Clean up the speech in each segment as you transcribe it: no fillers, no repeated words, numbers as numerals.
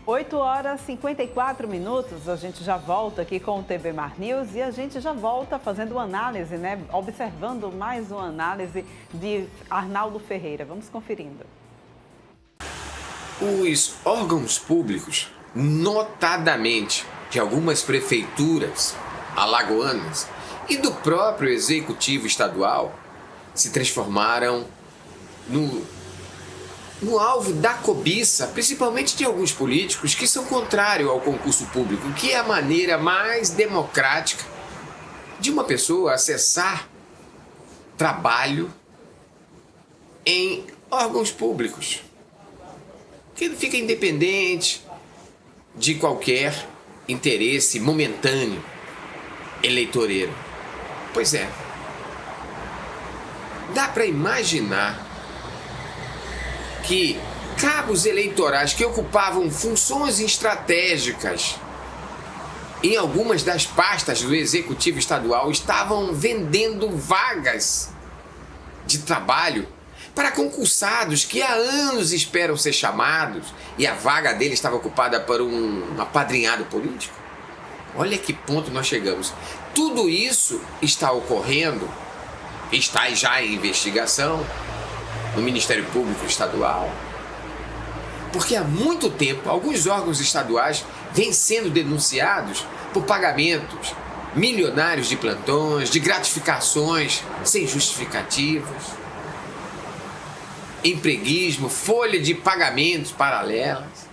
8h54, a gente já volta aqui com o TV Mar News e a gente já volta fazendo uma análise, né? Observando mais uma análise de Arnaldo Ferreira. Vamos conferindo. Os órgãos públicos, notadamente de algumas prefeituras alagoanas e do próprio executivo estadual, se transformaram no alvo da cobiça, principalmente de alguns políticos que são contrários ao concurso público, que é a maneira mais democrática de uma pessoa acessar trabalho em órgãos públicos, que fica independente de qualquer interesse momentâneo eleitoreiro. Pois é, dá para imaginar que cabos eleitorais que ocupavam funções estratégicas em algumas das pastas do Executivo Estadual estavam vendendo vagas de trabalho para concursados que há anos esperam ser chamados e a vaga dele estava ocupada por um apadrinhado político. Olha que ponto nós chegamos. Tudo isso está ocorrendo, está já em investigação no Ministério Público Estadual, porque há muito tempo alguns órgãos estaduais vêm sendo denunciados por pagamentos milionários de plantões, de gratificações sem justificativas, empreguismo, folha de pagamentos paralelas.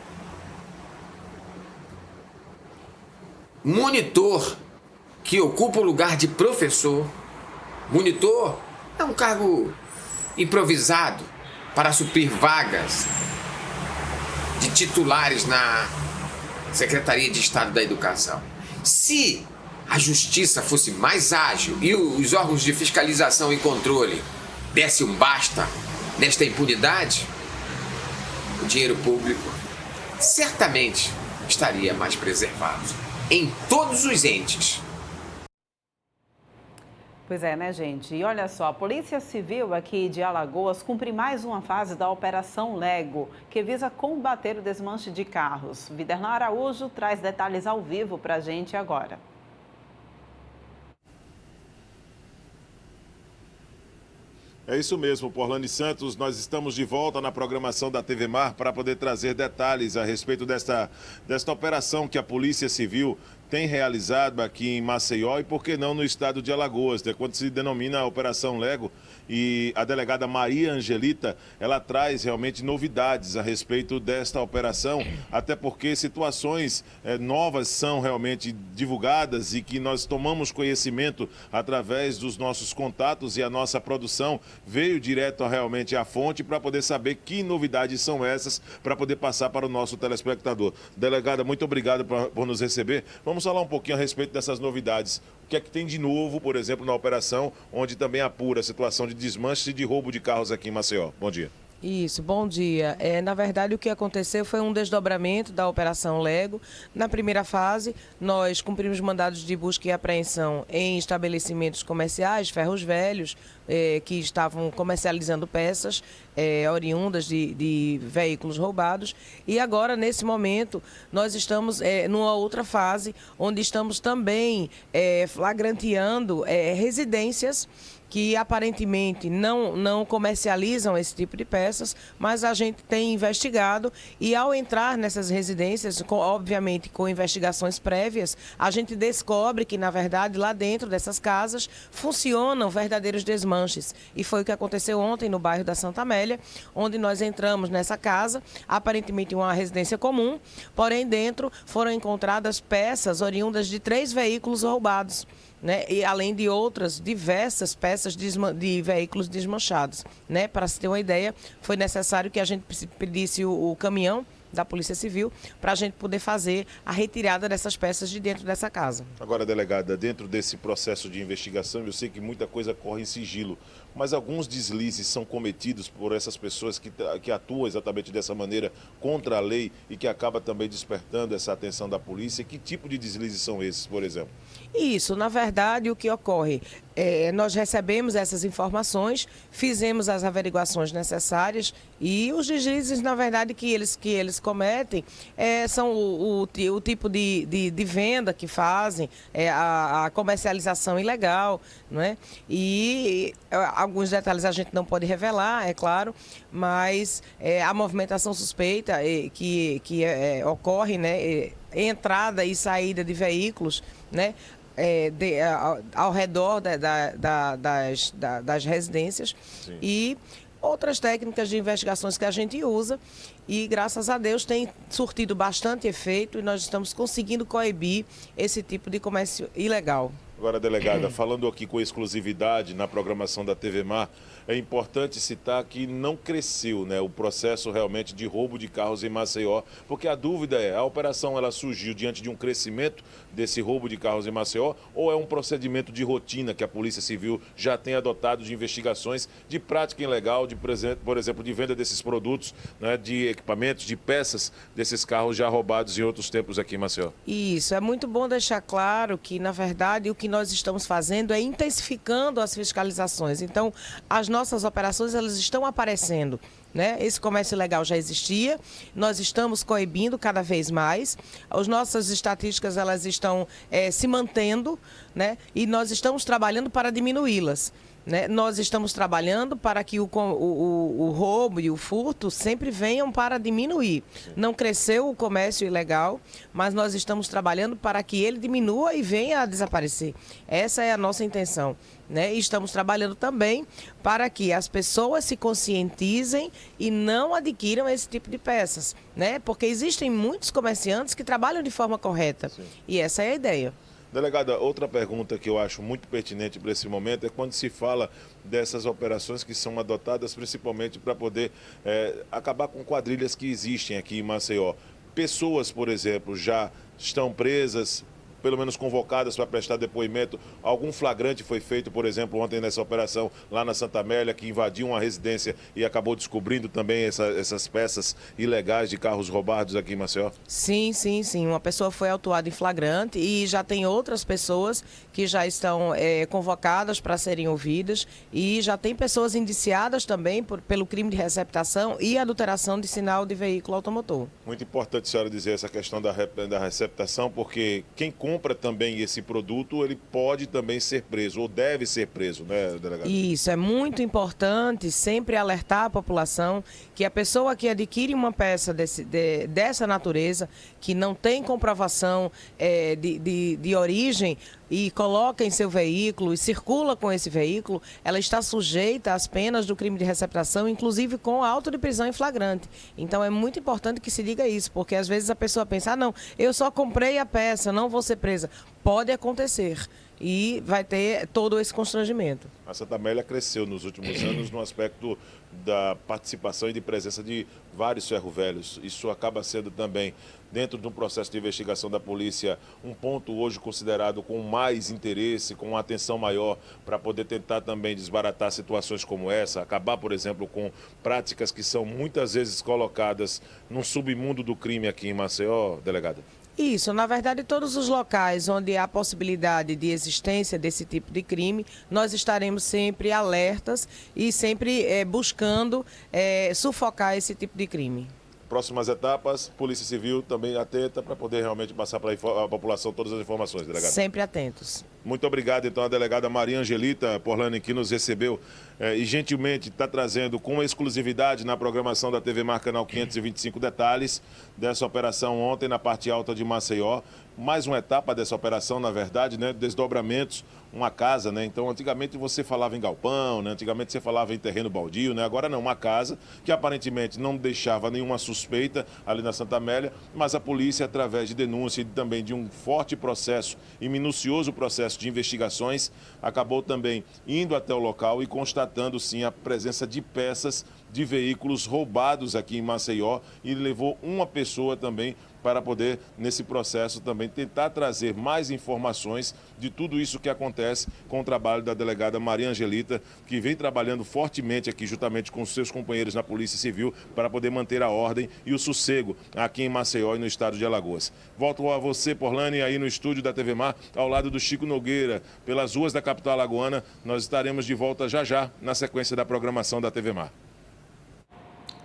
Monitor que ocupa o lugar de professor. Monitor é um cargo improvisado para suprir vagas de titulares na Secretaria de Estado da Educação. Se a justiça fosse mais ágil e os órgãos de fiscalização e controle dessem um basta nesta impunidade, o dinheiro público certamente estaria mais preservado em todos os entes. Pois é, né, gente? E olha só, a Polícia Civil aqui de Alagoas cumpre mais uma fase da Operação Lego, que visa combater o desmanche de carros. Viderlan Araújo traz detalhes ao vivo para a gente agora. É isso mesmo, Porlane Santos. Nós estamos de volta na programação da TV Mar para poder trazer detalhes a respeito desta operação que a Polícia Civil tem realizado aqui em Maceió e, por que não, no estado de Alagoas, quando se denomina a Operação Lego. E a delegada Maria Angelita, ela traz realmente novidades a respeito desta operação, até porque situações novas são realmente divulgadas e que nós tomamos conhecimento através dos nossos contatos, e a nossa produção veio direto realmente à fonte para poder saber que novidades são essas, para poder passar para o nosso telespectador. Delegada, muito obrigado por nos receber. Vamos falar um pouquinho a respeito dessas novidades. O que é que tem de novo, por exemplo, na operação, onde também apura a situação de desmanche e de roubo de carros aqui em Maceió? Bom dia. Isso, bom dia. Na verdade, o que aconteceu foi um desdobramento da Operação Lego. Na primeira fase, nós cumprimos mandados de busca e apreensão em estabelecimentos comerciais, ferros velhos, que estavam comercializando peças oriundas de veículos roubados. E agora, nesse momento, nós estamos numa outra fase, onde estamos também flagranteando residências que aparentemente não comercializam esse tipo de peças, mas a gente tem investigado e, ao entrar nessas residências, obviamente com investigações prévias, a gente descobre que, na verdade, lá dentro dessas casas funcionam verdadeiros desmanches. E foi o que aconteceu ontem no bairro da Santa Amélia, onde nós entramos nessa casa, aparentemente uma residência comum, porém dentro foram encontradas peças oriundas de 3 veículos roubados, né? E além de outras diversas peças de veículos desmanchados, né? Para se ter uma ideia, foi necessário que a gente pedisse o caminhão da Polícia Civil para a gente poder fazer a retirada dessas peças de dentro dessa casa. Agora, delegada, dentro desse processo de investigação, eu sei que muita coisa corre em sigilo, mas alguns deslizes são cometidos por essas pessoas que atuam exatamente dessa maneira contra a lei e que acaba também despertando essa atenção da polícia. Que tipo de deslizes são esses, por exemplo? Isso, na verdade, o que ocorre? Nós recebemos essas informações, fizemos as averiguações necessárias e os deslizes, na verdade, que eles cometem são o tipo de venda que fazem, a comercialização ilegal, não é? E alguns detalhes a gente não pode revelar, é claro, mas a movimentação suspeita que ocorre, né, entrada e saída de veículos, né, ao redor das residências. Sim. E outras técnicas de investigações que a gente usa e, graças a Deus, tem surtido bastante efeito e nós estamos conseguindo coibir esse tipo de comércio ilegal. Agora, delegada, falando aqui com exclusividade na programação da TV Mar, é importante citar que não cresceu, né, o processo realmente de roubo de carros em Maceió, porque a dúvida a operação ela surgiu diante de um crescimento desse roubo de carros em Maceió ou é um procedimento de rotina que a Polícia Civil já tem adotado de investigações de prática ilegal, por exemplo, de venda desses produtos, né, de equipamentos, de peças desses carros já roubados em outros tempos aqui em Maceió? Isso, é muito bom deixar claro que, na verdade, o que nós estamos fazendo é intensificando as fiscalizações. Então, as nossas operações elas estão aparecendo, né? Esse comércio ilegal já existia, nós estamos coibindo cada vez mais, as nossas estatísticas elas estão se mantendo, né? E nós estamos trabalhando para diminuí-las. Né? Nós estamos trabalhando para que o roubo e o furto sempre venham para diminuir. Não cresceu o comércio ilegal, mas nós estamos trabalhando para que ele diminua e venha a desaparecer. Essa é a nossa intenção. Né? E estamos trabalhando também para que as pessoas se conscientizem e não adquiram esse tipo de peças. Né? Porque existem muitos comerciantes que trabalham de forma correta. Sim. E essa é a ideia. Delegada, outra pergunta que eu acho muito pertinente para esse momento é quando se fala dessas operações que são adotadas principalmente para poder acabar com quadrilhas que existem aqui em Maceió. Pessoas, por exemplo, já estão presas, pelo menos convocadas para prestar depoimento. Algum flagrante foi feito, por exemplo, ontem nessa operação lá na Santa Amélia, que invadiu uma residência e acabou descobrindo também essas peças ilegais de carros roubados aqui em Maceió? Sim. Uma pessoa foi autuada em flagrante e já tem outras pessoas que já estão convocadas para serem ouvidas e já tem pessoas indiciadas também pelo crime de receptação e adulteração de sinal de veículo automotor. Muito importante a senhora dizer essa questão da receptação, porque quem compra também esse produto, ele pode também ser preso, ou deve ser preso, né, delegado? Isso, é muito importante sempre alertar a população que a pessoa que adquire uma peça dessa natureza, que não tem comprovação de origem, e coloca em seu veículo e circula com esse veículo, ela está sujeita às penas do crime de receptação, inclusive com auto de prisão em flagrante. Então é muito importante que se diga isso, porque às vezes a pessoa pensa, não, eu só comprei a peça, não vou ser presa. Pode acontecer e vai ter todo esse constrangimento. A Santa Amélia cresceu nos últimos anos no aspecto da participação e de presença de vários ferro-velhos. Isso acaba sendo também, dentro de um processo de investigação da polícia, um ponto hoje considerado com mais interesse, com uma atenção maior para poder tentar também desbaratar situações como essa, acabar, por exemplo, com práticas que são muitas vezes colocadas num submundo do crime aqui em Maceió, delegada? Isso, na verdade, todos os locais onde há possibilidade de existência desse tipo de crime, nós estaremos sempre alertas e sempre buscando sufocar esse tipo de crime. Próximas etapas, Polícia Civil também atenta para poder realmente passar para a população todas as informações, delegado. Sempre atentos. Muito obrigado, então, a delegada Maria Angelita Porlani, que nos recebeu e gentilmente está trazendo com exclusividade na programação da TV Mar Canal 525 detalhes dessa operação ontem na parte alta de Maceió. Mais uma etapa dessa operação, na verdade, né? Desdobramentos, uma casa, né? Então, antigamente você falava em galpão, né? Antigamente você falava em terreno baldio, né? Agora não, uma casa que aparentemente não deixava nenhuma suspeita ali na Santa Amélia, mas a polícia, através de denúncia e também de um forte processo e minucioso processo de investigações, acabou também indo até o local e constatando, sim, a presença de peças de veículos roubados aqui em Maceió e levou uma pessoa também para poder, nesse processo, também tentar trazer mais informações de tudo isso que acontece com o trabalho da delegada Maria Angelita, que vem trabalhando fortemente aqui, juntamente com os seus companheiros na Polícia Civil, para poder manter a ordem e o sossego aqui em Maceió e no estado de Alagoas. Volto a você, Porlane, aí no estúdio da TV Mar, ao lado do Chico Nogueira, pelas ruas da capital alagoana. Nós estaremos de volta já já, na sequência da programação da TV Mar.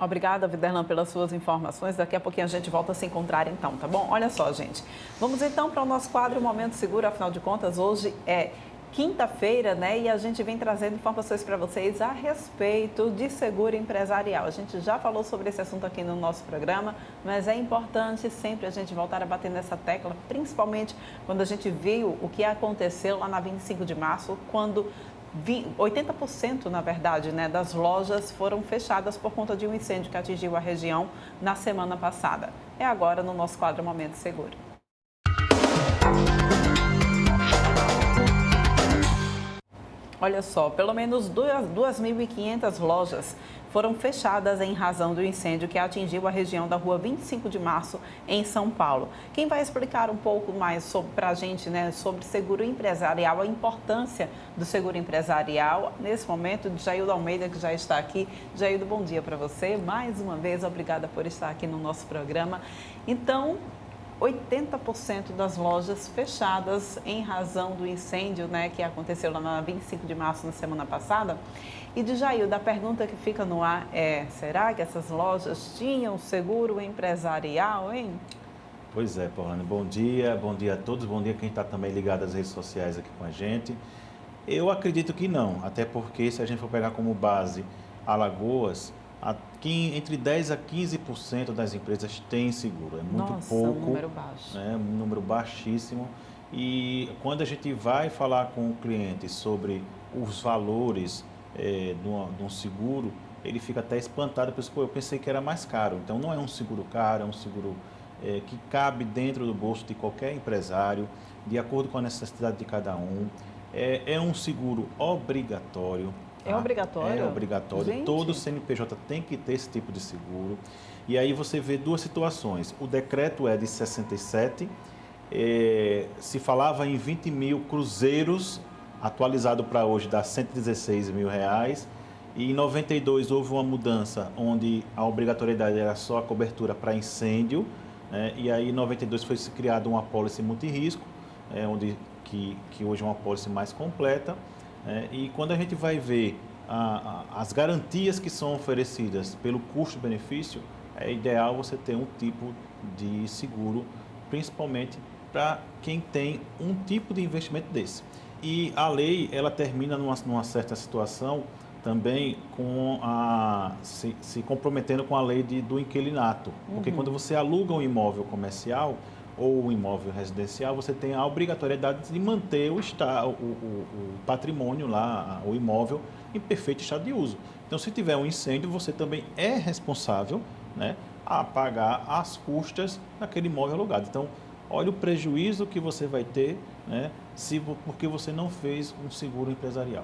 Obrigada, Viderlan, pelas suas informações. Daqui a pouquinho a gente volta a se encontrar então, tá bom? Olha só, gente. Vamos então para o nosso quadro Momento Seguro. Afinal de contas, hoje é quinta-feira, né? E a gente vem trazendo informações para vocês a respeito de seguro empresarial. A gente já falou sobre esse assunto aqui no nosso programa, mas é importante sempre a gente voltar a bater nessa tecla, principalmente quando a gente viu o que aconteceu lá na 25 de março, quando 80%, na verdade, né, das lojas foram fechadas por conta de um incêndio que atingiu a região na semana passada. É agora no nosso quadro Momento Seguro. Olha só, pelo menos 2.500 lojas foram fechadas em razão do incêndio que atingiu a região da rua 25 de março, em São Paulo. Quem vai explicar um pouco mais para a gente, né, sobre seguro empresarial, a importância do seguro empresarial, nesse momento, Jaildo Almeida, que já está aqui. Jaildo, bom dia para você. Mais uma vez, obrigada por estar aqui no nosso programa. Então, 80% das lojas fechadas em razão do incêndio, né, que aconteceu lá na 25 de março, na semana passada. E de Jaildo, a pergunta que fica no ar é, será que essas lojas tinham seguro empresarial, hein? Pois é, Porlane, bom dia a todos, bom dia quem está também ligado às redes sociais aqui com a gente. Eu acredito que não, até porque se a gente for pegar como base Alagoas, aqui entre 10% a 15% das empresas têm seguro, é muito pouco. Um número baixo. Um número baixíssimo. E quando a gente vai falar com o cliente sobre os valores de um seguro, ele fica até espantado, porque eu pensei que era mais caro. Então não é um seguro caro, é um seguro que cabe dentro do bolso de qualquer empresário, de acordo com a necessidade de cada um. É um seguro obrigatório. É obrigatório? É obrigatório. Gente. Todo CNPJ tem que ter esse tipo de seguro. E aí você vê duas situações. O decreto é de 67, se falava em 20 mil cruzeiros, atualizado para hoje dá 116 mil reais. E em 92 houve uma mudança, onde a obrigatoriedade era só a cobertura para incêndio. E aí em 92 foi criada uma apólice multirrisco, que hoje é uma apólice mais completa. E quando a gente vai ver as garantias que são oferecidas pelo custo-benefício, é ideal você ter um tipo de seguro, principalmente para quem tem um tipo de investimento desse. E a lei, ela termina numa certa situação também se comprometendo com a lei do inquilinato. Porque quando você aluga um imóvel comercial ou um imóvel residencial, você tem a obrigatoriedade de manter o patrimônio lá, o imóvel, em perfeito estado de uso. Então, se tiver um incêndio, você também é responsável, né, a pagar as custas daquele imóvel alugado. Então, olha o prejuízo que você vai ter, né, porque você não fez um seguro empresarial.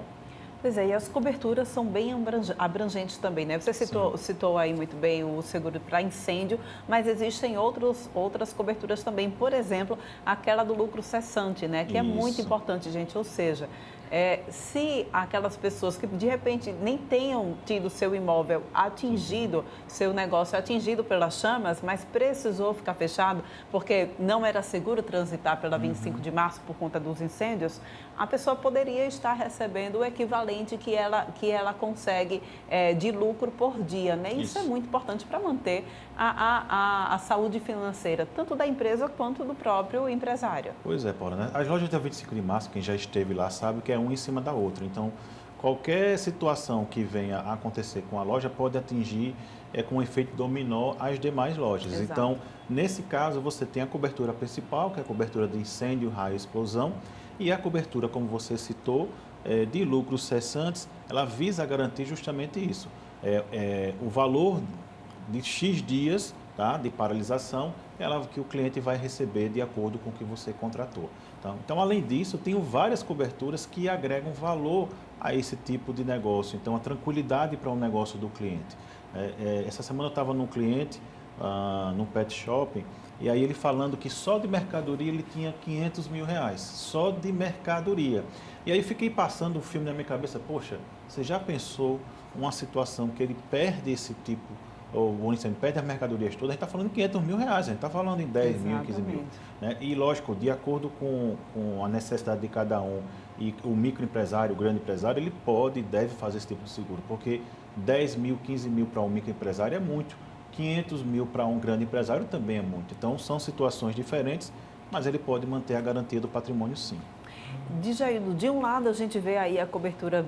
Pois é, e as coberturas são bem abrangentes também, né? Você citou aí muito bem o seguro para incêndio, mas existem outras coberturas também, por exemplo, aquela do lucro cessante, né? Que é muito importante, gente, ou seja, se aquelas pessoas que de repente nem tenham tido seu imóvel atingido, seu negócio atingido pelas chamas, mas precisou ficar fechado porque não era seguro transitar pela 25 de março por conta dos incêndios, a pessoa poderia estar recebendo o equivalente que ela consegue de lucro por dia, né? Isso é muito importante para manter a saúde financeira, tanto da empresa quanto do próprio empresário. Pois é, Paula, né? As lojas da 25 de março, quem já esteve lá sabe que é uma em cima da outra. Então, qualquer situação que venha a acontecer com a loja pode atingir com um efeito dominó as demais lojas. Exato. Então, nesse caso, você tem a cobertura principal, que é a cobertura de incêndio, raio e explosão, e a cobertura, como você citou, de lucros cessantes, ela visa garantir justamente isso. O valor de X dias, tá, de paralisação que o cliente vai receber de acordo com o que você contratou. Então, além disso, tenho várias coberturas que agregam valor a esse tipo de negócio. Então, a tranquilidade para o negócio do cliente. Essa semana eu estava num cliente, num pet shopping, e aí ele falando que só de mercadoria ele tinha 500 mil reais, só de mercadoria. E aí fiquei passando o filme na minha cabeça, poxa, você já pensou uma situação que ele perde esse tipo, ou o Unicef perde as mercadorias todas, a gente está falando de 500 mil reais, a gente está falando em 10 mil, 15 mil. Né? E lógico, de acordo com a necessidade de cada um, e o microempresário, o grande empresário, ele pode e deve fazer esse tipo de seguro, porque 10 mil, 15 mil para um microempresário é muito, 500 mil para um grande empresário também é muito. Então, são situações diferentes, mas ele pode manter a garantia do patrimônio, sim. Djaildo, de um lado a gente vê aí a cobertura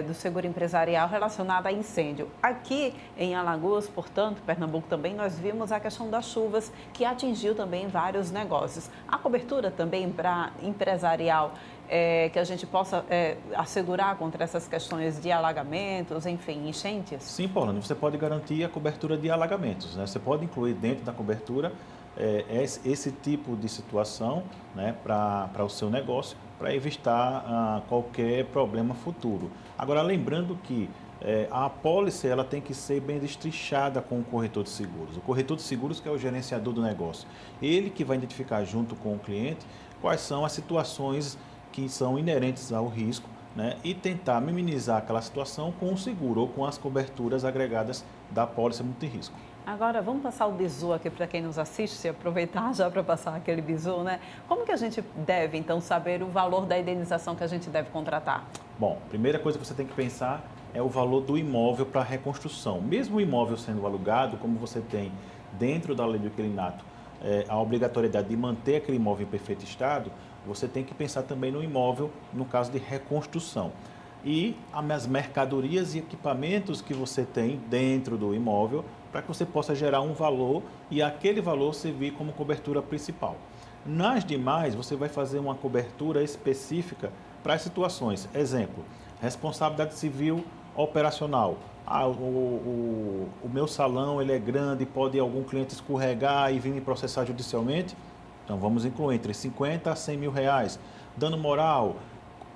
do seguro empresarial relacionada a incêndio. Aqui em Alagoas, portanto, Pernambuco também, nós vimos a questão das chuvas que atingiu também vários negócios. A cobertura também para empresarial, que a gente possa assegurar contra essas questões de alagamentos, enfim, enchentes? Sim, Paulane, você pode garantir a cobertura de alagamentos, né? Você pode incluir dentro da cobertura esse tipo de situação, né, para o seu negócio, para evitar qualquer problema futuro. Agora, lembrando que a apólice ela tem que ser bem destrinchada com o corretor de seguros. O corretor de seguros que é o gerenciador do negócio. Ele que vai identificar junto com o cliente quais são as situações que são inerentes ao risco, né, e tentar minimizar aquela situação com o seguro ou com as coberturas agregadas da apólice multirrisco. Agora, vamos passar o bizu aqui para quem nos assiste, aproveitar já para passar aquele bizu, né? Como que a gente deve, então, saber o valor da indenização que a gente deve contratar? Bom, primeira coisa que você tem que pensar é o valor do imóvel para a reconstrução. Mesmo o imóvel sendo alugado, como você tem dentro da lei do inquilinato a obrigatoriedade de manter aquele imóvel em perfeito estado, você tem que pensar também no imóvel no caso de reconstrução. E as mercadorias e equipamentos que você tem dentro do imóvel para que você possa gerar um valor e aquele valor servir como cobertura principal. Nas demais, você vai fazer uma cobertura específica para as situações. Exemplo, responsabilidade civil operacional. O meu salão ele é grande, pode algum cliente escorregar e vir me processar judicialmente? Então, vamos incluir entre 50 a 100 mil reais. Dano moral,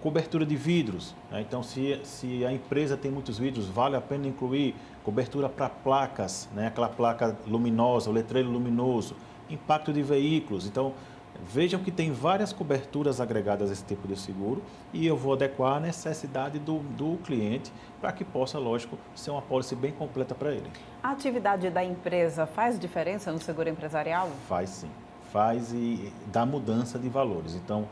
cobertura de vidros, né? Então, se a empresa tem muitos vidros, vale a pena incluir cobertura para placas, né? Aquela placa luminosa, o letreiro luminoso, impacto de veículos. Então, vejam que tem várias coberturas agregadas a esse tipo de seguro e eu vou adequar a necessidade do cliente para que possa, lógico, ser uma apólice bem completa para ele. A atividade da empresa faz diferença no seguro empresarial? Faz sim, faz e dá mudança de valores. Então,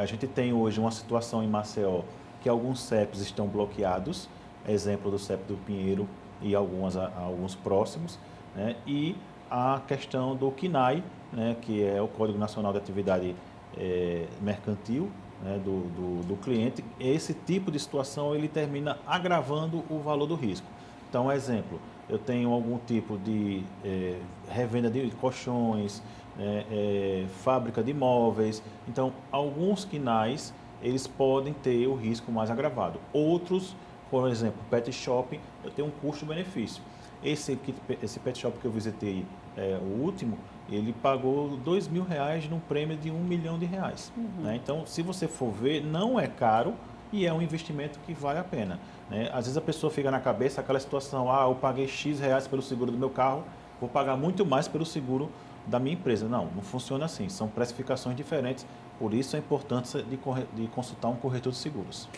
a gente tem hoje uma situação em Maceió que alguns CEPs estão bloqueados, exemplo do CEP do Pinheiro e alguns próximos, né? E a questão do CNAE, né? Que é o Código Nacional de Atividade Mercantil, né? do cliente. Esse tipo de situação ele termina agravando o valor do risco. Então, exemplo, eu tenho algum tipo de revenda de colchões, fábrica de imóveis. Então, alguns CNAEs, eles podem ter o risco mais agravado. Outros, por exemplo, pet shopping, eu tenho um custo-benefício. Esse pet shop que eu visitei, o último, ele pagou R$2 mil num prêmio de R$1 milhão. Né? Então, se você for ver, não é caro e é um investimento que vale a pena. Né? Às vezes a pessoa fica na cabeça aquela situação, eu paguei X reais pelo seguro do meu carro, vou pagar muito mais pelo seguro da minha empresa. Não funciona assim, são precificações diferentes, por isso a importância de consultar um corretor de seguros.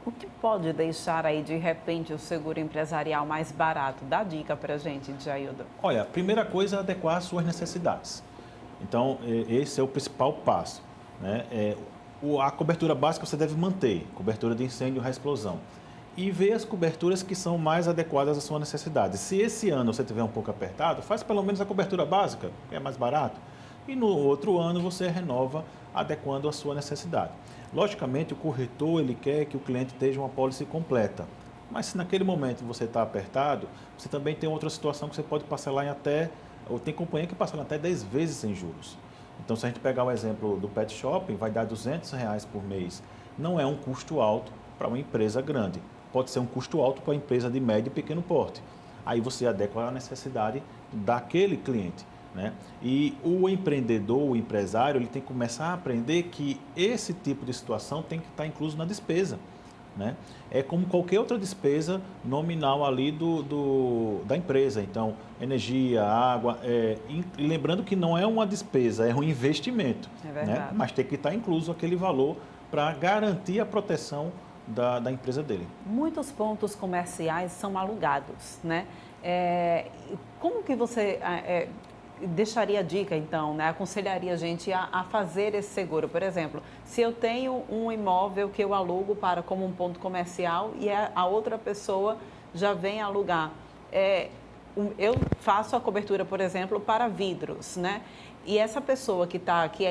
O que pode deixar aí, de repente, o seguro empresarial mais barato? Dá dica para a gente, Djaildo. Olha, a primeira coisa é adequar às suas necessidades. Então, esse é o principal passo. Né? A cobertura básica você deve manter, cobertura de incêndio e explosão. E ver as coberturas que são mais adequadas às suas necessidades. Se esse ano você tiver um pouco apertado, faz pelo menos a cobertura básica, que é mais barato. E no outro ano você renova adequando à sua necessidade. Logicamente, o corretor ele quer que o cliente esteja uma apólice completa. Mas se naquele momento você está apertado, você também tem outra situação que você pode parcelar em ou tem companhia que parcela até 10 vezes sem juros. Então, se a gente pegar o exemplo do pet shopping, vai dar R$200 por mês. Não é um custo alto para uma empresa grande. Pode ser um custo alto para uma empresa de médio e pequeno porte. Aí você adequa à necessidade daquele cliente. né? E o empreendedor, o empresário, ele tem que começar a aprender que esse tipo de situação tem que estar incluso na despesa, né? É como qualquer outra despesa nominal ali da empresa. Então, energia, água, e lembrando que não é uma despesa, é um investimento, né? Mas tem que estar incluso aquele valor para garantir a proteção da empresa dele. Muitos pontos comerciais são alugados, né? Como que você deixaria a dica, então, né? Aconselharia a gente a fazer esse seguro? Por exemplo, se eu tenho um imóvel que eu alugo como um ponto comercial e a outra pessoa já vem alugar, eu faço a cobertura, por exemplo, para vidros, né? E essa pessoa que está aqui,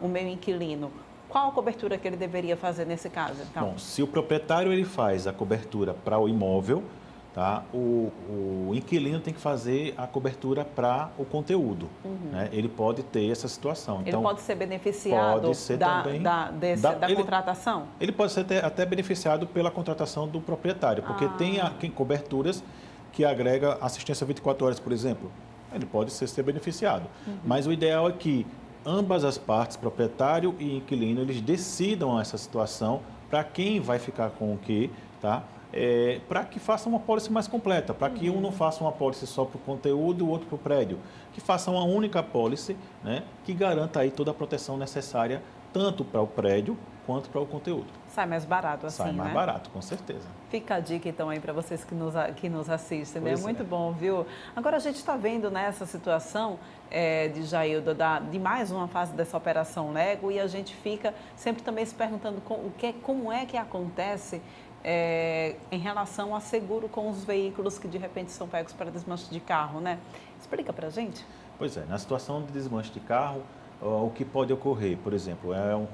o meu inquilino, qual a cobertura que ele deveria fazer nesse caso? Então? Bom, se o proprietário ele faz a cobertura para o imóvel, tá? O inquilino tem que fazer a cobertura para o conteúdo, né? Ele pode ter essa situação. Ele pode ser beneficiado da contratação? Ele pode ser até beneficiado pela contratação do proprietário, porque tem coberturas que agrega assistência 24 horas, por exemplo. Ele pode ser beneficiado. Mas o ideal é que ambas as partes, proprietário e inquilino, eles decidam essa situação para quem vai ficar com o quê, tá? Para que faça uma apólice mais completa, para que um não faça uma apólice só para o conteúdo e o outro para o prédio, que faça uma única apólice, né, que garanta aí toda a proteção necessária, tanto para o prédio quanto para o conteúdo. Sai mais barato assim, Sai mais né? barato, com certeza. Fica a dica então aí para vocês que nos assistem, né? Muito bom, viu? Agora a gente está vendo nessa situação de Jailda, de mais uma fase dessa Operação Lego, e a gente fica sempre também se perguntando como é que acontece em relação a seguro com os veículos que de repente são pegos para desmanche de carro, né? Explica para a gente. Pois na situação de desmanche de carro, o que pode ocorrer, por exemplo,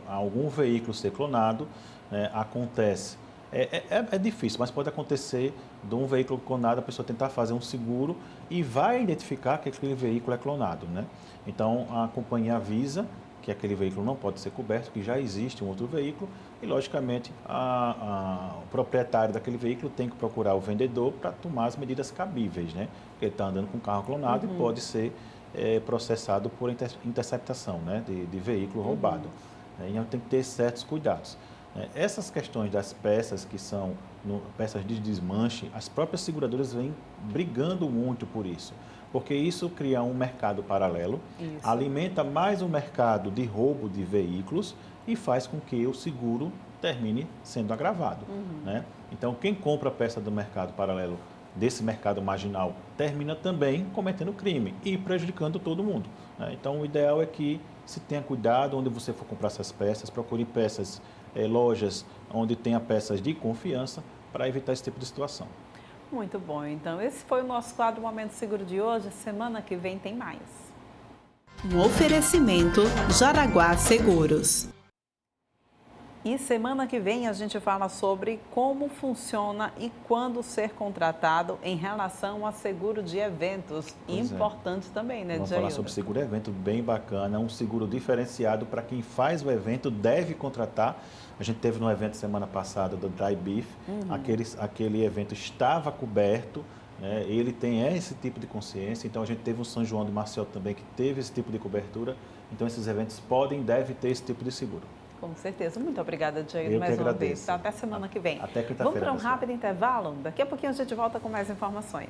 algum veículo ser clonado, né, acontece, é difícil, mas pode acontecer de um veículo clonado, a pessoa tentar fazer um seguro e vai identificar que aquele veículo é clonado, né? Então, a companhia avisa que aquele veículo não pode ser coberto, que já existe um outro veículo e, logicamente, o proprietário daquele veículo tem que procurar o vendedor para tomar as medidas cabíveis, né? Porque ele está andando com um carro clonado e pode ser processado por interceptação, né, de veículo roubado. Então tem que ter certos cuidados. Essas questões das peças que são peças de desmanche, as próprias seguradoras vêm brigando muito por isso, porque isso cria um mercado paralelo, alimenta mais um mercado de roubo de veículos e faz com que o seguro termine sendo agravado, né? Então quem compra a peça do mercado paralelo, desse mercado marginal, termina também cometendo crime e prejudicando todo mundo, né? Então, o ideal é que se tenha cuidado onde você for comprar essas peças, procure peças, lojas onde tenha peças de confiança para evitar esse tipo de situação. Muito bom. Então, esse foi o nosso quadro Momento Seguro de hoje. Semana que vem tem mais. Um oferecimento Jaraguá Seguros. E semana que vem a gente fala sobre como funciona e quando ser contratado em relação a seguro de eventos. Importante também, né, Vamos Jailda? falar sobre seguro de evento, bem bacana, um seguro diferenciado para quem faz o evento, deve contratar. A gente teve no evento semana passada do Dry Beef, aquele evento estava coberto, né? Ele tem esse tipo de consciência, então a gente teve o São João de Marcel também que teve esse tipo de cobertura, então esses eventos devem ter esse tipo de seguro. Com certeza. Muito obrigada, Jailda, mais uma vez. Até semana que vem. Até quinta-feira. Vamos para um rápido intervalo? Daqui a pouquinho a gente volta com mais informações.